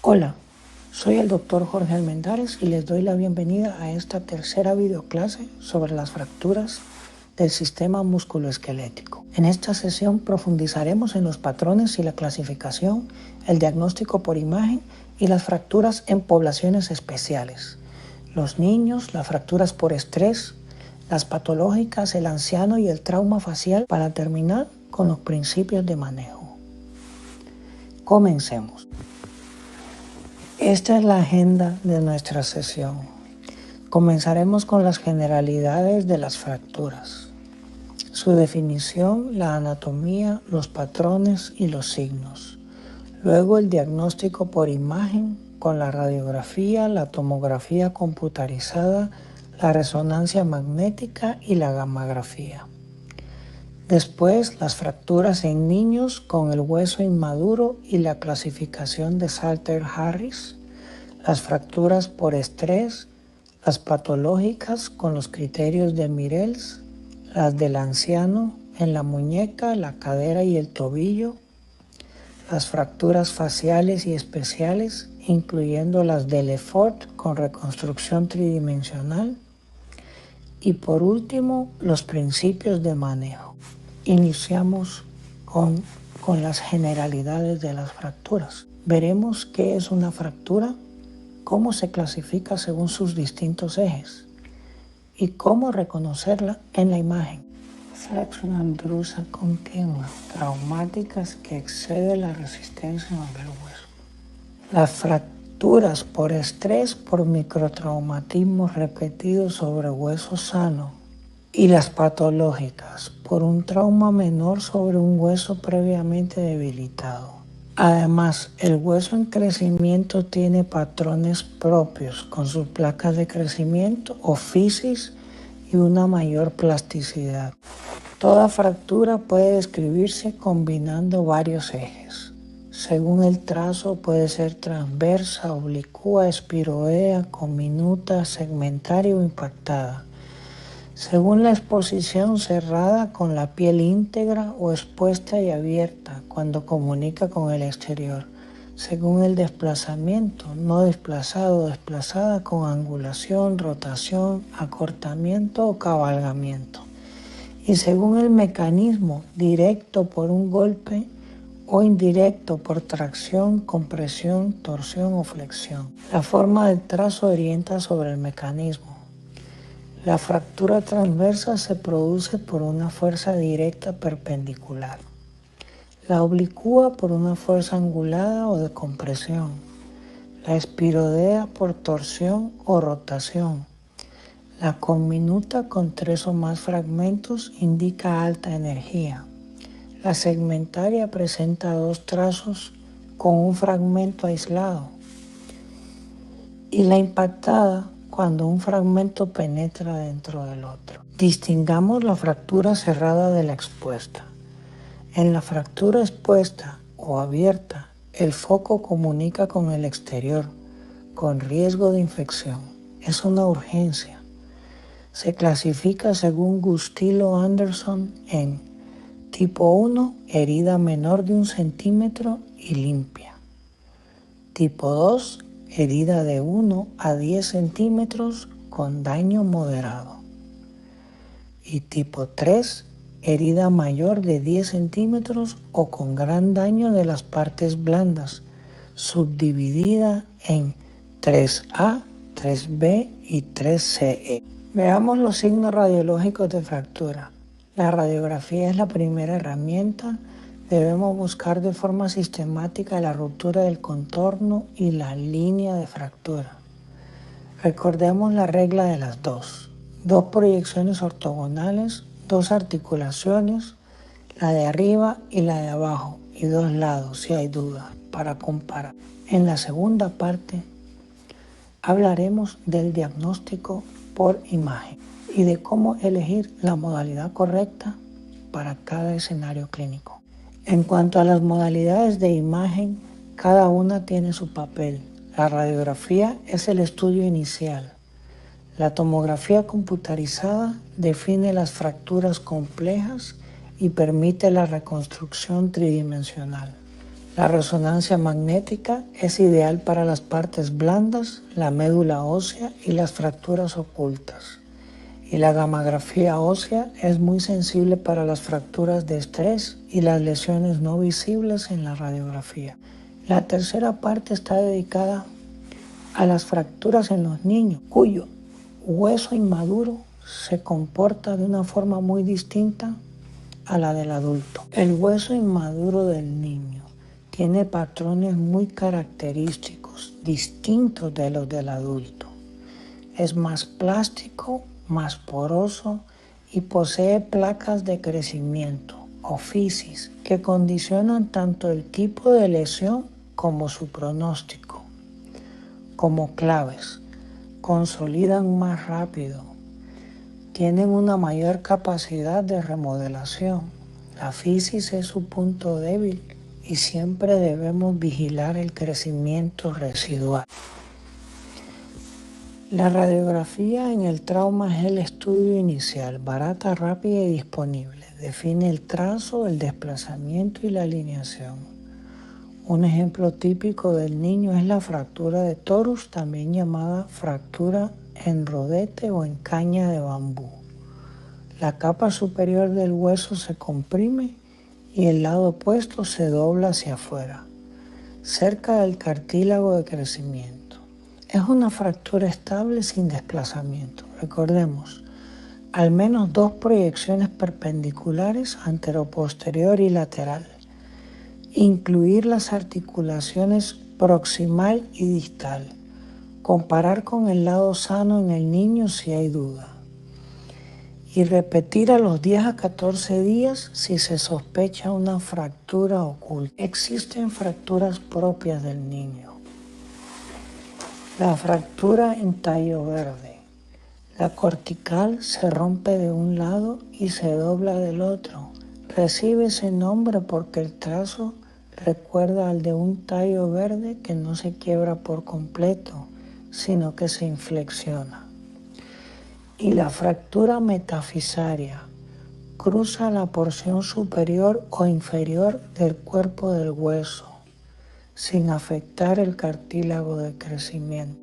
Hola, soy el Dr. Jorge Almendares y les doy la bienvenida a esta tercera videoclase sobre las fracturas del sistema musculoesquelético. En esta sesión profundizaremos en los patrones y la clasificación, el diagnóstico por imagen y las fracturas en poblaciones especiales. Los niños, las fracturas por estrés, las patológicas, el anciano y el trauma facial, para terminar con los principios de manejo. Comencemos. Esta es la agenda de nuestra sesión. Comenzaremos con las generalidades de las fracturas, su definición, la anatomía, los patrones y los signos. Luego el diagnóstico por imagen con la radiografía, la tomografía computarizada, la resonancia magnética y la gammagrafía. Después, las fracturas en niños con el hueso inmaduro y la clasificación de Salter-Harris, las fracturas por estrés, las patológicas con los criterios de Mirels, las del anciano en la muñeca, la cadera y el tobillo, las fracturas faciales y especiales, incluyendo las de Lefort con reconstrucción tridimensional, y por último, los principios de manejo. Iniciamos con las generalidades de las fracturas. Veremos qué es una fractura, cómo se clasifica según sus distintos ejes y cómo reconocerla en la imagen. Flexión drusa continua, traumáticas que excede la resistencia del hueso. Las fracturas por estrés por microtraumatismos repetidos sobre hueso sano, y las patológicas por un trauma menor sobre un hueso previamente debilitado. Además, el hueso en crecimiento tiene patrones propios con sus placas de crecimiento o fisis y una mayor plasticidad. Toda fractura puede describirse combinando varios ejes. Según el trazo puede ser transversa, oblicua, espiroidea, comminuta, segmentaria o impactada. Según la exposición cerrada con la piel íntegra o expuesta y abierta cuando comunica con el exterior. Según el desplazamiento, no desplazado o desplazada con angulación, rotación, acortamiento o cabalgamiento. Y según el mecanismo, directo por un golpe o indirecto por tracción, compresión, torsión o flexión. La forma del trazo orienta sobre el mecanismo. La fractura transversa se produce por una fuerza directa perpendicular. La oblicua por una fuerza angulada o de compresión. La espiroidea por torsión o rotación. La comminuta con 3 o más fragmentos indica alta energía. La segmentaria presenta 2 trazos con un fragmento aislado. Y la impactada cuando un fragmento penetra dentro del otro. Distingamos la fractura cerrada de la expuesta. En la fractura expuesta o abierta, el foco comunica con el exterior, con riesgo de infección. Es una urgencia. Se clasifica según Gustilo Anderson en tipo 1, herida menor de 1 centímetro y limpia. Tipo 2, herida de 1 a 10 centímetros con daño moderado. Y tipo 3, herida mayor de 10 centímetros o con gran daño de las partes blandas, subdividida en 3A, 3B y 3CE. Veamos los signos radiológicos de fractura. La radiografía es la primera herramienta. Debemos buscar de forma sistemática la ruptura del contorno y la línea de fractura. Recordemos la regla de las 2 proyecciones ortogonales, 2 articulaciones, la de arriba y la de abajo, y 2 lados si hay duda, para comparar. En la segunda parte hablaremos del diagnóstico por imagen y de cómo elegir la modalidad correcta para cada escenario clínico. En cuanto a las modalidades de imagen, cada una tiene su papel. La radiografía es el estudio inicial. La tomografía computarizada define las fracturas complejas y permite la reconstrucción tridimensional. La resonancia magnética es ideal para las partes blandas, la médula ósea y las fracturas ocultas. Y la gammagrafía ósea es muy sensible para las fracturas de estrés y las lesiones no visibles en la radiografía. La tercera parte está dedicada a las fracturas en los niños, cuyo hueso inmaduro se comporta de una forma muy distinta a la del adulto. El hueso inmaduro del niño tiene patrones muy característicos, distintos de los del adulto. Es más plástico, más poroso y posee placas de crecimiento o fisis que condicionan tanto el tipo de lesión como su pronóstico. Como claves, consolidan más rápido, tienen una mayor capacidad de remodelación. La fisis es su punto débil y siempre debemos vigilar el crecimiento residual. La radiografía en el trauma es el estudio inicial, barata, rápida y disponible. Define el trazo, el desplazamiento y la alineación. Un ejemplo típico del niño es la fractura de torus, también llamada fractura en rodete o en caña de bambú. La capa superior del hueso se comprime y el lado opuesto se dobla hacia afuera, cerca del cartílago de crecimiento. Es una fractura estable sin desplazamiento. Recordemos, al menos 2 proyecciones perpendiculares, anteroposterior y lateral. Incluir las articulaciones proximal y distal. Comparar con el lado sano en el niño si hay duda. Y repetir a los 10 a 14 días si se sospecha una fractura oculta. Existen fracturas propias del niño. La fractura en tallo verde. La cortical se rompe de un lado y se dobla del otro. Recibe ese nombre porque el trazo recuerda al de un tallo verde que no se quiebra por completo, sino que se inflexiona. Y la fractura metafisaria cruza la porción superior o inferior del cuerpo del hueso, sin afectar el cartílago de crecimiento.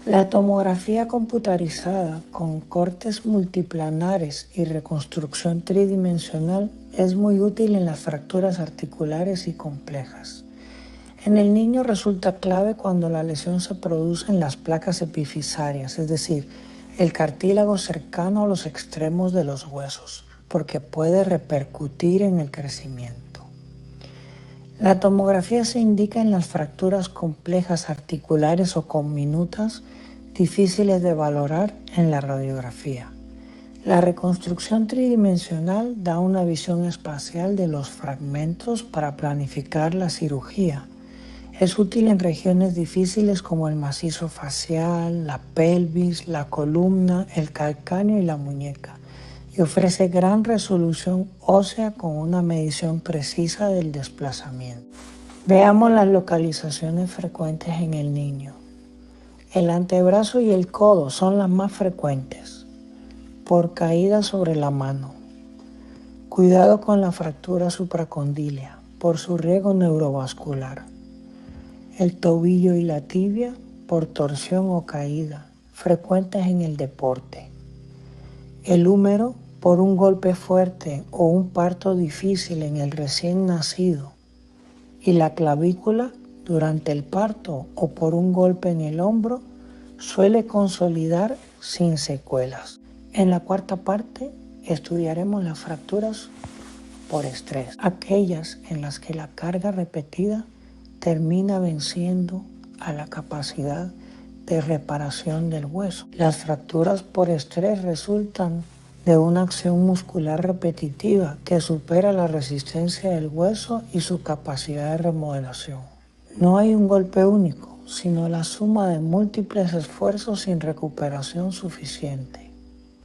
La tomografía computarizada con cortes multiplanares y reconstrucción tridimensional es muy útil en las fracturas articulares y complejas. En el niño resulta clave cuando la lesión se produce en las placas epifisarias, es decir, el cartílago cercano a los extremos de los huesos, porque puede repercutir en el crecimiento. La tomografía se indica en las fracturas complejas articulares o comminutas difíciles de valorar en la radiografía. La reconstrucción tridimensional da una visión espacial de los fragmentos para planificar la cirugía. Es útil en regiones difíciles como el macizo facial, la pelvis, la columna, el calcáneo y la muñeca, y ofrece gran resolución ósea con una medición precisa del desplazamiento. Veamos las localizaciones frecuentes en el niño. El antebrazo y el codo son las más frecuentes, por caída sobre la mano. Cuidado con la fractura supracondilia, por su riesgo neurovascular. El tobillo y la tibia, por torsión o caída, frecuentes en el deporte. El húmero, por un golpe fuerte o un parto difícil en el recién nacido. Y la clavícula, durante el parto o por un golpe en el hombro, suele consolidar sin secuelas. En la cuarta parte estudiaremos las fracturas por estrés, aquellas en las que la carga repetida termina venciendo a la capacidad de reparación del hueso. Las fracturas por estrés resultan de una acción muscular repetitiva que supera la resistencia del hueso y su capacidad de remodelación. No hay un golpe único, sino la suma de múltiples esfuerzos sin recuperación suficiente.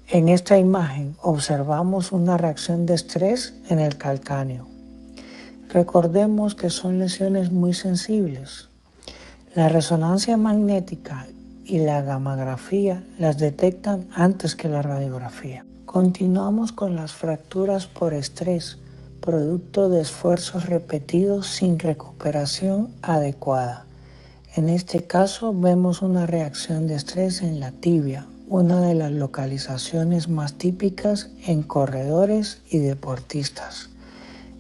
En esta imagen observamos una reacción de estrés en el calcáneo. Recordemos que son lesiones muy sensibles. La resonancia magnética y la gammagrafía las detectan antes que la radiografía. Continuamos con las fracturas por estrés, producto de esfuerzos repetidos sin recuperación adecuada. En este caso vemos una reacción de estrés en la tibia, una de las localizaciones más típicas en corredores y deportistas.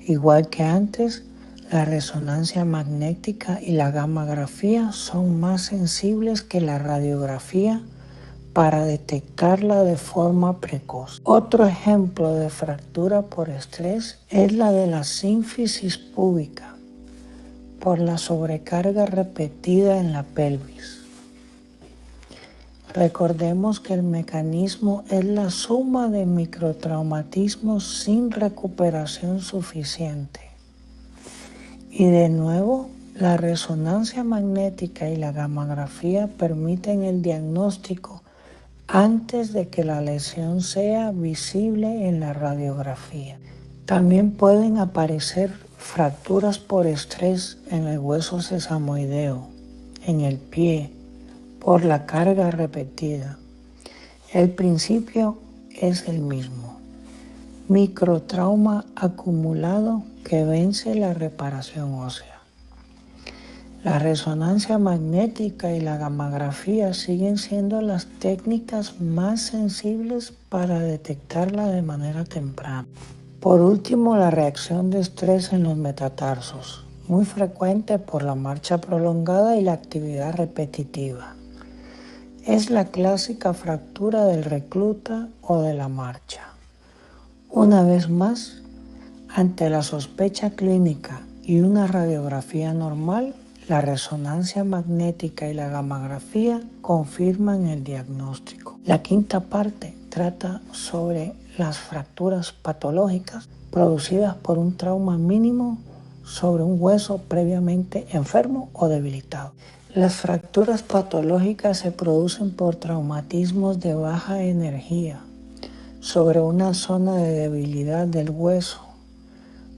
Igual que antes, la resonancia magnética y la gammagrafía son más sensibles que la radiografía para detectarla de forma precoz. Otro ejemplo de fractura por estrés es la de la sínfisis púbica, por la sobrecarga repetida en la pelvis. Recordemos que el mecanismo es la suma de microtraumatismos sin recuperación suficiente. Y de nuevo, la resonancia magnética y la gammagrafía permiten el diagnóstico antes de que la lesión sea visible en la radiografía. También pueden aparecer fracturas por estrés en el hueso sesamoideo, en el pie, por la carga repetida. El principio es el mismo: microtrauma acumulado que vence la reparación ósea. La resonancia magnética y la gammagrafía siguen siendo las técnicas más sensibles para detectarla de manera temprana. Por último, la reacción de estrés en los metatarsos, muy frecuente por la marcha prolongada y la actividad repetitiva. Es la clásica fractura del recluta o de la marcha. Una vez más, ante la sospecha clínica y una radiografía normal, la resonancia magnética y la gammagrafía confirman el diagnóstico. La quinta parte trata sobre las fracturas patológicas producidas por un trauma mínimo sobre un hueso previamente enfermo o debilitado. Las fracturas patológicas se producen por traumatismos de baja energía sobre una zona de debilidad del hueso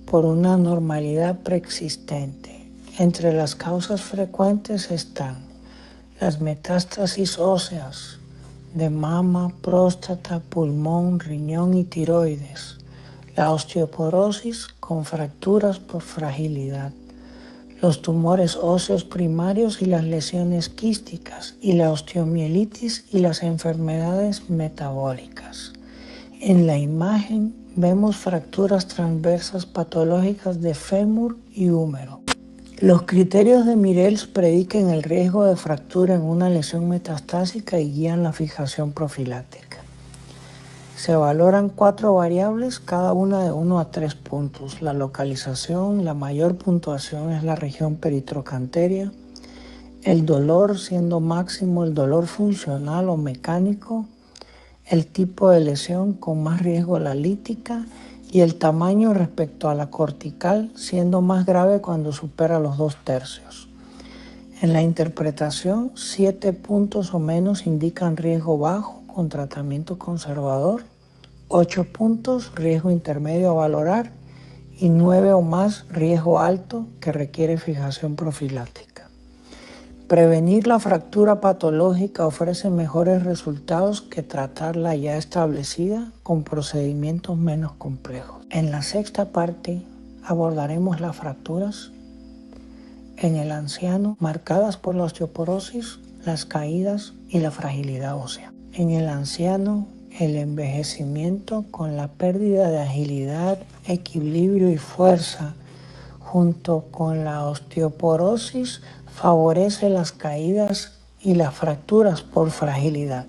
por una anormalidad preexistente. Entre las causas frecuentes están las metástasis óseas de mama, próstata, pulmón, riñón y tiroides, la osteoporosis con fracturas por fragilidad, los tumores óseos primarios y las lesiones quísticas, y la osteomielitis y las enfermedades metabólicas. En la imagen vemos fracturas transversas patológicas de fémur y húmero. Los criterios de Mirels predican el riesgo de fractura en una lesión metastásica y guían la fijación profiláctica. Se valoran 4 variables, cada una de 1 a 3 puntos. La localización, la mayor puntuación es la región peritrocanteria. El dolor, siendo máximo el dolor funcional o mecánico. El tipo de lesión con más riesgo, la lítica, y el tamaño respecto a la cortical, siendo más grave cuando supera los 2/3. En la interpretación, 7 puntos o menos indican riesgo bajo con tratamiento conservador, 8 puntos riesgo intermedio a valorar y 9 o más riesgo alto que requiere fijación profiláctica. Prevenir la fractura patológica ofrece mejores resultados que tratarla ya establecida con procedimientos menos complejos. En la sexta parte abordaremos las fracturas en el anciano marcadas por la osteoporosis, las caídas y la fragilidad ósea. En el anciano, el envejecimiento con la pérdida de agilidad, equilibrio y fuerza junto con la osteoporosis favorece las caídas y las fracturas por fragilidad.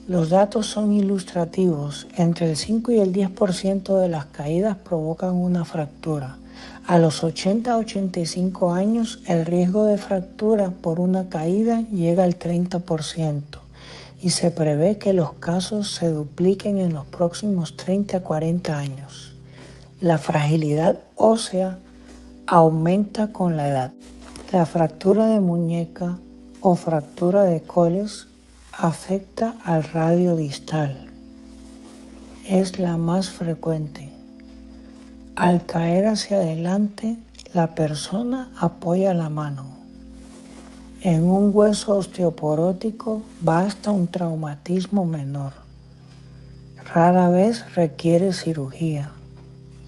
Los datos son ilustrativos. Entre el 5 y el 10% de las caídas provocan una fractura. A los 80 a 85 años, el riesgo de fractura por una caída llega al 30% y se prevé que los casos se dupliquen en los próximos 30 a 40 años. La fragilidad ósea aumenta con la edad. La fractura de muñeca o fractura de coles afecta al radio distal. Es la más frecuente. Al caer hacia adelante, la persona apoya la mano. En un hueso osteoporótico basta un traumatismo menor. Rara vez requiere cirugía.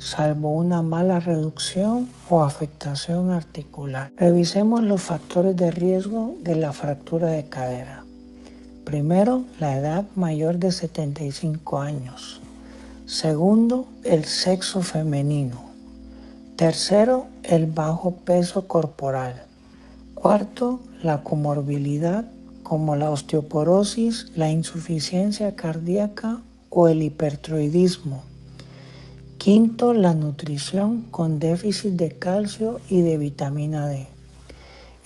salvo una mala reducción o afectación articular. Revisemos los factores de riesgo de la fractura de cadera. Primero, la edad mayor de 75 años. Segundo, el sexo femenino. Tercero, el bajo peso corporal. Cuarto, la comorbilidad como la osteoporosis, la insuficiencia cardíaca o el hipertiroidismo. Quinto, la nutrición con déficit de calcio y de vitamina D.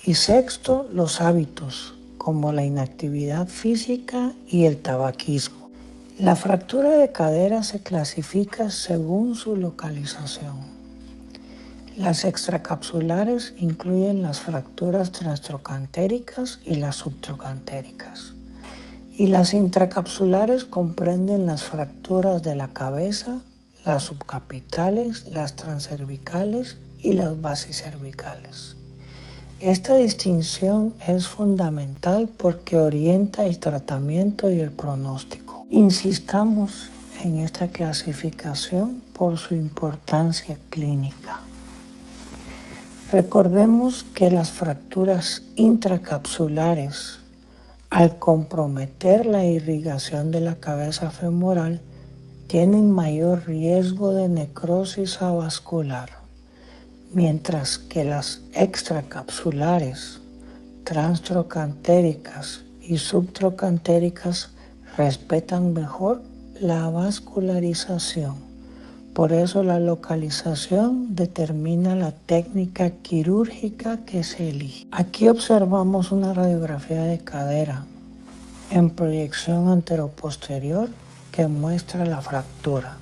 Y sexto, los hábitos como la inactividad física y el tabaquismo. La fractura de cadera se clasifica según su localización. Las extracapsulares incluyen las fracturas transtrocantéricas y las subtrocantéricas. Y las intracapsulares comprenden las fracturas de la cabeza, las subcapitales, las transcervicales y las basicervicales. Esta distinción es fundamental porque orienta el tratamiento y el pronóstico. Insistamos en esta clasificación por su importancia clínica. Recordemos que las fracturas intracapsulares, al comprometer la irrigación de la cabeza femoral, tienen mayor riesgo de necrosis avascular, mientras que las extracapsulares, transtrocantéricas y subtrocantéricas respetan mejor la vascularización. Por eso la localización determina la técnica quirúrgica que se elige. Aquí observamos una radiografía de cadera en proyección anteroposterior que muestra la fractura.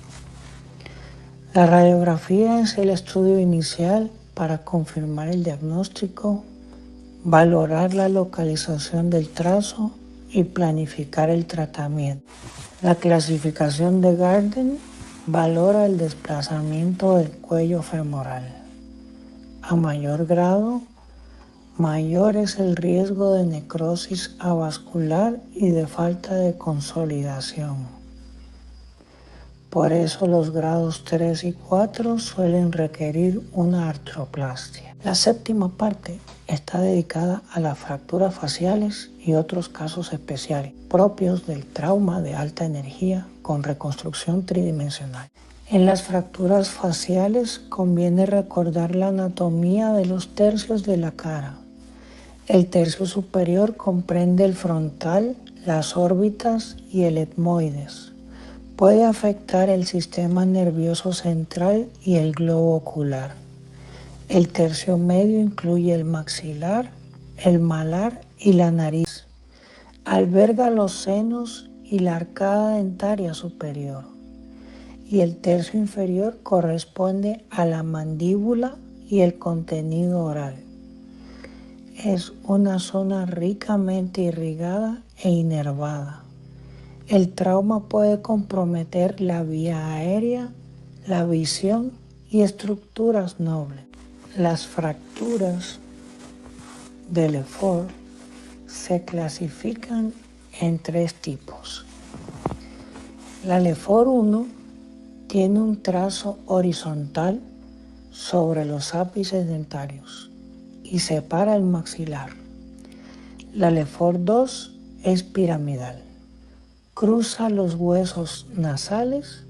La radiografía es el estudio inicial para confirmar el diagnóstico, valorar la localización del trazo y planificar el tratamiento. La clasificación de Gardner valora el desplazamiento del cuello femoral. A mayor grado, mayor es el riesgo de necrosis avascular y de falta de consolidación. Por eso los grados 3 y 4 suelen requerir una artroplastia. La séptima parte está dedicada a las fracturas faciales y otros casos especiales propios del trauma de alta energía con reconstrucción tridimensional. En las fracturas faciales conviene recordar la anatomía de los tercios de la cara. El tercio superior comprende el frontal, las órbitas y el etmoides. Puede afectar el sistema nervioso central y el globo ocular. El tercio medio incluye el maxilar, el malar y la nariz. Alberga los senos y la arcada dentaria superior. Y el tercio inferior corresponde a la mandíbula y el contenido oral. Es una zona ricamente irrigada e inervada. El trauma puede comprometer la vía aérea, la visión y estructuras nobles. Las fracturas de Lefort se clasifican en 3 tipos. La Lefort 1 tiene un trazo horizontal sobre los ápices dentarios y separa el maxilar. La Lefort 2 es piramidal. Cruza los huesos nasales,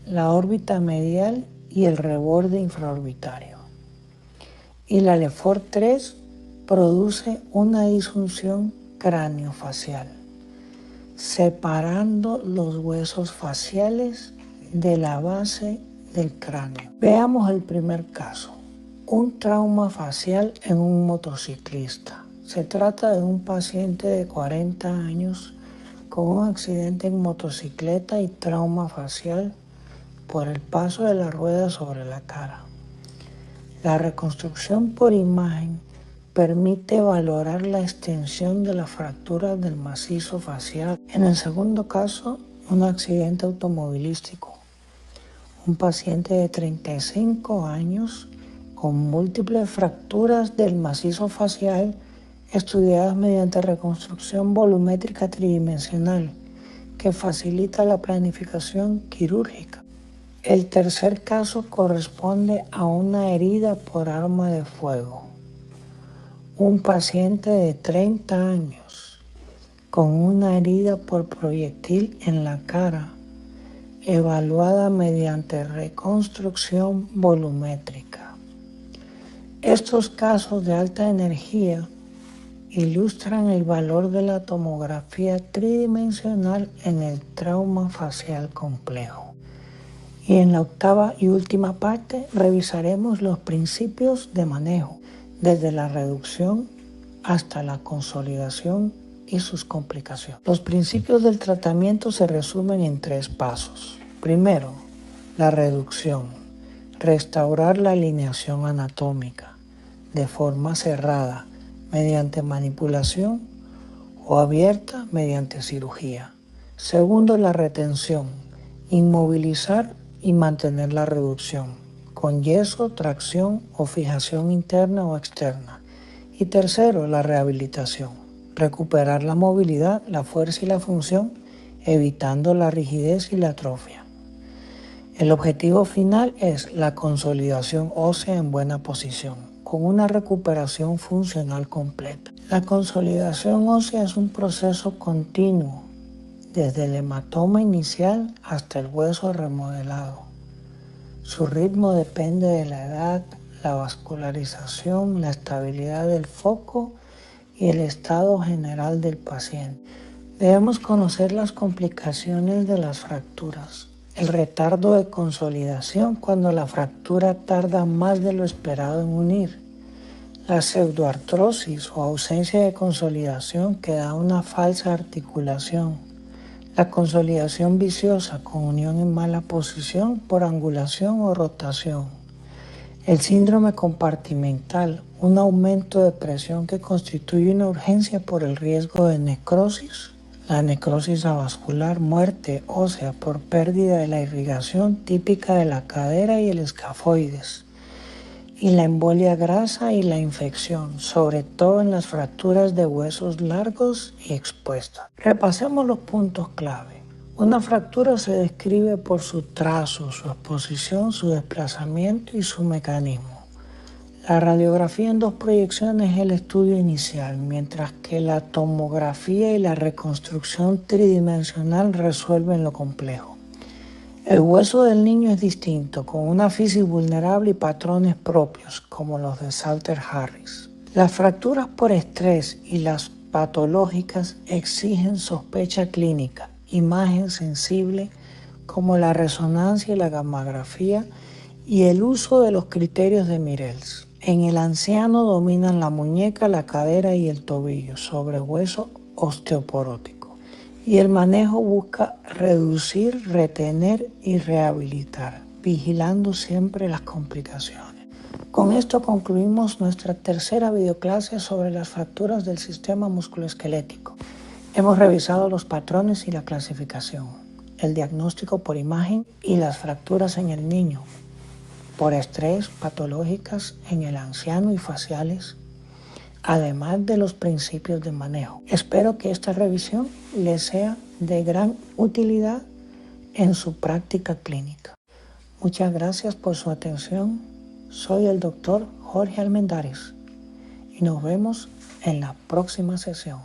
la órbita medial y el reborde infraorbitario. Y la Lefort 3 produce una disfunción craneofacial, separando los huesos faciales de la base del cráneo. Veamos el primer caso, un trauma facial en un motociclista. Se trata de un paciente de 40 años con un accidente en motocicleta y trauma facial por el paso de la rueda sobre la cara. La reconstrucción por imagen permite valorar la extensión de las fracturas del macizo facial. En el segundo caso, un accidente automovilístico. Un paciente de 35 años con múltiples fracturas del macizo facial estudiadas mediante reconstrucción volumétrica tridimensional que facilita la planificación quirúrgica. El tercer caso corresponde a una herida por arma de fuego. Un paciente de 30 años con una herida por proyectil en la cara, evaluada mediante reconstrucción volumétrica. Estos casos de alta energía ilustran el valor de la tomografía tridimensional en el trauma facial complejo. Y en la octava y última parte revisaremos los principios de manejo, desde la reducción hasta la consolidación y sus complicaciones. Los principios del tratamiento se resumen en 3 pasos. Primero, la reducción. Restaurar la alineación anatómica de forma cerrada mediante manipulación o abierta mediante cirugía. Segundo, la retención. Inmovilizar y mantener la reducción con yeso, tracción o fijación interna o externa. Y tercero, la rehabilitación. Recuperar la movilidad, la fuerza y la función, evitando la rigidez y la atrofia. El objetivo final es la consolidación ósea en buena posición, con una recuperación funcional completa. La consolidación ósea es un proceso continuo, desde el hematoma inicial hasta el hueso remodelado. Su ritmo depende de la edad, la vascularización, la estabilidad del foco y el estado general del paciente. Debemos conocer las complicaciones de las fracturas. El retardo de consolidación cuando la fractura tarda más de lo esperado en unir. La pseudoartrosis o ausencia de consolidación que da una falsa articulación. La consolidación viciosa con unión en mala posición por angulación o rotación. El síndrome compartimental, un aumento de presión que constituye una urgencia por el riesgo de necrosis. La necrosis avascular, muerte ósea por pérdida de la irrigación típica de la cadera y el escafoides. Y la embolia grasa y la infección, sobre todo en las fracturas de huesos largos y expuestas. Repasemos los puntos clave. Una fractura se describe por su trazo, su exposición, su desplazamiento y su mecanismo. La radiografía en 2 proyecciones es el estudio inicial, mientras que la tomografía y la reconstrucción tridimensional resuelven lo complejo. El hueso del niño es distinto, con una fisis vulnerable y patrones propios, como los de Salter-Harris. Las fracturas por estrés y las patológicas exigen sospecha clínica, imagen sensible, como la resonancia y la gammagrafía, y el uso de los criterios de Mirels. En el anciano dominan la muñeca, la cadera y el tobillo, sobre hueso osteoporótico. Y el manejo busca reducir, retener y rehabilitar, vigilando siempre las complicaciones. Con esto concluimos nuestra tercera videoclase sobre las fracturas del sistema musculoesquelético. Hemos revisado los patrones y la clasificación, el diagnóstico por imagen y las fracturas en el niño, por estrés, patológicas en el anciano y faciales, además de los principios de manejo. Espero que esta revisión les sea de gran utilidad en su práctica clínica. Muchas gracias por su atención. Soy el doctor Jorge Almendares y nos vemos en la próxima sesión.